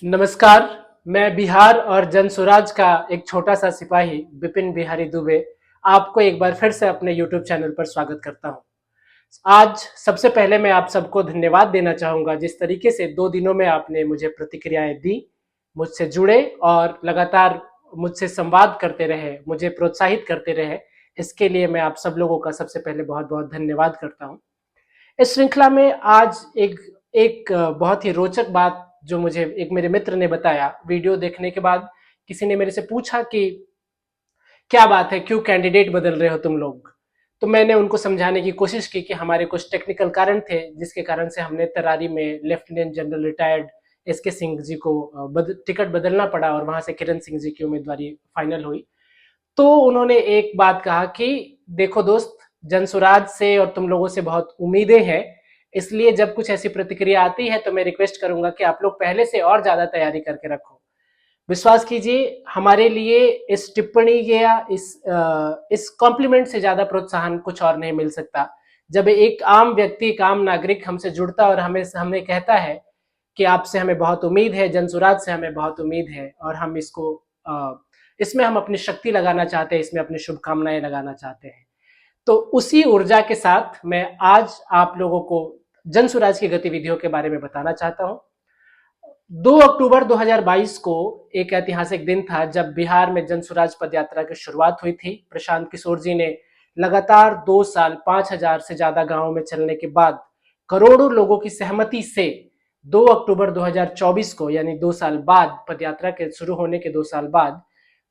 नमस्कार। मैं बिहार और जनसुराज का एक छोटा सा सिपाही विपिन बिहारी दुबे आपको एक बार फिर से अपने यूट्यूब चैनल पर स्वागत करता हूं। आज सबसे पहले मैं आप सबको धन्यवाद देना चाहूंगा जिस तरीके से 2 दिनों में आपने मुझे प्रतिक्रियाएं दी, मुझसे जुड़े और लगातार मुझसे संवाद करते रहे, मुझे प्रोत्साहित करते रहे। इसके लिए मैं आप सब लोगों का सबसे पहले बहुत बहुत धन्यवाद करता हूं। इस श्रृंखला में आज एक एक बहुत ही रोचक बात जो मुझे एक मेरे मित्र ने बताया वीडियो देखने के बाद। किसी ने मेरे से पूछा कि क्या बात है, क्यों कैंडिडेट बदल रहे हो तुम लोग। तो मैंने उनको समझाने की कोशिश की कि हमारे कुछ टेक्निकल कारण थे जिसके कारण से हमने तरारी में lieutenant general retired S K Singh ji को टिकट बदलना पड़ा और वहां से किरण सिंह जी की उम्मीदवारी फाइनल हुई। तो उन्होंने एक बात कहा कि देखो दोस्त, जनसुराज से और तुम लोगों से बहुत उम्मीदें हैं, इसलिए जब कुछ ऐसी प्रतिक्रिया आती है तो मैं रिक्वेस्ट करूंगा कि आप लोग पहले से और ज्यादा तैयारी करके रखो। विश्वास कीजिए, हमारे लिए इस टिप्पणी या इस कॉम्प्लीमेंट से ज्यादा प्रोत्साहन कुछ और नहीं मिल सकता। जब एक आम व्यक्ति, एक आम नागरिक हमसे जुड़ता और हमें कहता है कि आपसे हमें बहुत उम्मीद है, जनसुराज से हमें बहुत उम्मीद है और हम इसमें हम अपनी शक्ति लगाना चाहते हैं, इसमें अपनी शुभकामनाएं लगाना चाहते हैं। तो उसी ऊर्जा के साथ मैं आज आप लोगों को जनसुराज की गतिविधियों के बारे में बताना चाहता हूं। 2 अक्टूबर 2022 को एक ऐतिहासिक दिन था जब बिहार में जनसुराज पदयात्रा की शुरुआत हुई थी। प्रशांत किशोर जी ने लगातार 2 साल 5,000 से ज्यादा गांवों में चलने के बाद करोड़ों लोगों की सहमति से 2 अक्टूबर 2024 को, यानी 2 साल बाद, पदयात्रा के शुरू होने के 2 साल बाद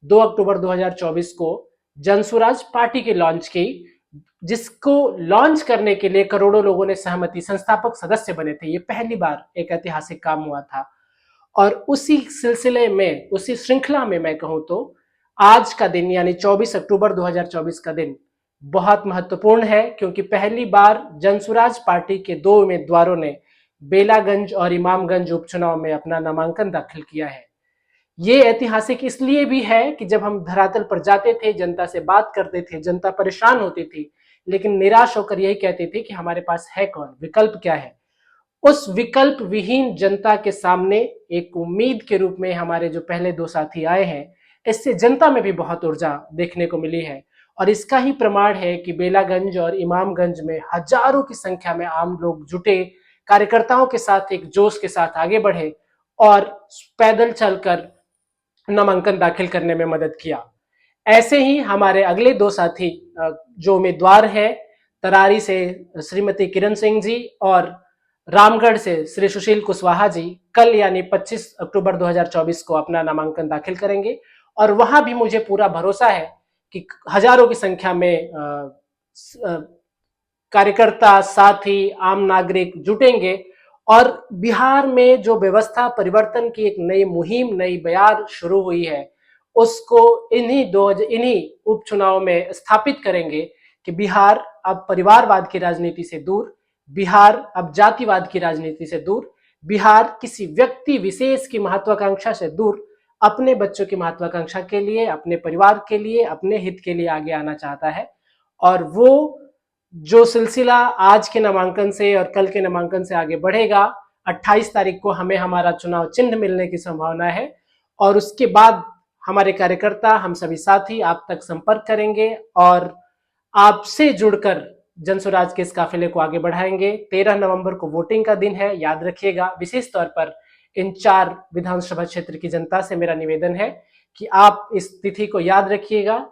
2 अक्टूबर 2024 को जनसुराज पार्टी की लॉन्च की, जिसको लॉन्च करने के लिए करोड़ों लोगों ने सहमति, संस्थापक सदस्य बने थे। ये पहली बार एक ऐतिहासिक काम हुआ था। और उसी सिलसिले में, उसी श्रृंखला में मैं कहूं तो आज का दिन यानी 24 अक्टूबर 2024 का दिन बहुत महत्वपूर्ण है, क्योंकि पहली बार जनसुराज पार्टी के 2 उम्मीदवारों ने बेलागंज और इमामगंज उपचुनाव में अपना नामांकन दाखिल किया है। ये ऐतिहासिक इसलिए भी है कि जब हम धरातल पर जाते थे, जनता से बात करते थे, जनता परेशान होती थी लेकिन निराश होकर यही कहती थी कि हमारे पास है कौन, विकल्प क्या है। उस विकल्प विहीन जनता के सामने एक उम्मीद के रूप में हमारे जो पहले 2 साथी आए हैं, इससे जनता में भी बहुत ऊर्जा देखने को मिली है। और इसका ही प्रमाण है कि बेलागंज और इमामगंज में हजारों की संख्या में आम लोग जुटे, कार्यकर्ताओं के साथ एक जोश के साथ आगे बढ़े और पैदल चलकर नामांकन दाखिल करने में मदद किया। ऐसे ही हमारे अगले 2 साथी जो उम्मीदवार है, तरारी से श्रीमती किरण सिंह जी और रामगढ़ से श्री सुशील कुशवाहा जी, कल यानी 25 अक्टूबर 2024 को अपना नामांकन दाखिल करेंगे। और वहां भी मुझे पूरा भरोसा है कि हजारों की संख्या में कार्यकर्ता, साथी, आम नागरिक जुटेंगे और बिहार में जो व्यवस्था परिवर्तन की एक नई मुहिम, नई बयार शुरू हुई है, उसको इन्हीं उपचुनाव में स्थापित करेंगे कि बिहार अब परिवारवाद की राजनीति से दूर, बिहार अब जातिवाद की राजनीति से दूर, बिहार किसी व्यक्ति विशेष की महत्वाकांक्षा से दूर अपने बच्चों की महत्वाकांक्षा के लिए, अपने परिवार के लिए, अपने हित के लिए आगे आना चाहता है। और वो जो सिलसिला आज के नामांकन से और कल के नामांकन से आगे बढ़ेगा, 28 तारीख को हमें हमारा चुनाव चिन्ह मिलने की संभावना है और उसके बाद हमारे कार्यकर्ता, हम सभी साथी आप तक संपर्क करेंगे और आपसे जुड़कर जनसुराज के इस काफिले को आगे बढ़ाएंगे। 13 नवंबर को वोटिंग का दिन है, याद रखिएगा। विशेष तौर पर इन 4 विधानसभा क्षेत्र की जनता से मेरा निवेदन है कि आप इस तिथि को याद रखिएगा।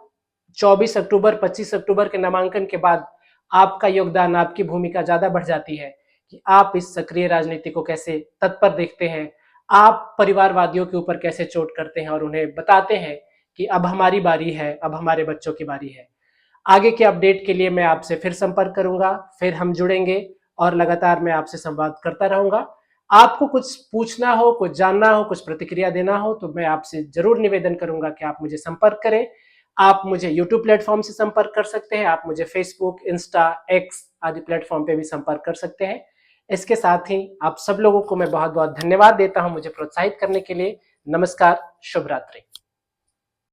24 अक्टूबर 25 अक्टूबर के नामांकन के बाद आपका योगदान, आपकी भूमिका ज्यादा बढ़ जाती है कि आप इस सक्रिय राजनीति को कैसे तत्पर देखते हैं, आप परिवारवादियों के ऊपर कैसे चोट करते हैं और उन्हें बताते हैं कि अब हमारी बारी है, अब हमारे बच्चों की बारी है। आगे के अपडेट के लिए मैं आपसे फिर संपर्क करूंगा, फिर हम जुड़ेंगे और लगातार मैं आपसे संवाद करता रहूंगा। आपको कुछ पूछना हो, कुछ जानना हो, कुछ प्रतिक्रिया देना हो तो मैं आपसे जरूर निवेदन करूंगा कि आप मुझे संपर्क करें। आप मुझे यूट्यूब प्लेटफॉर्म से संपर्क कर सकते हैं, आप मुझे फेसबुक, इंस्टा, एक्स आदि प्लेटफॉर्म पे भी संपर्क कर सकते हैं। इसके साथ ही आप सब लोगों को मैं बहुत बहुत धन्यवाद देता हूं मुझे प्रोत्साहित करने के लिए। नमस्कार, शुभ रात्रि।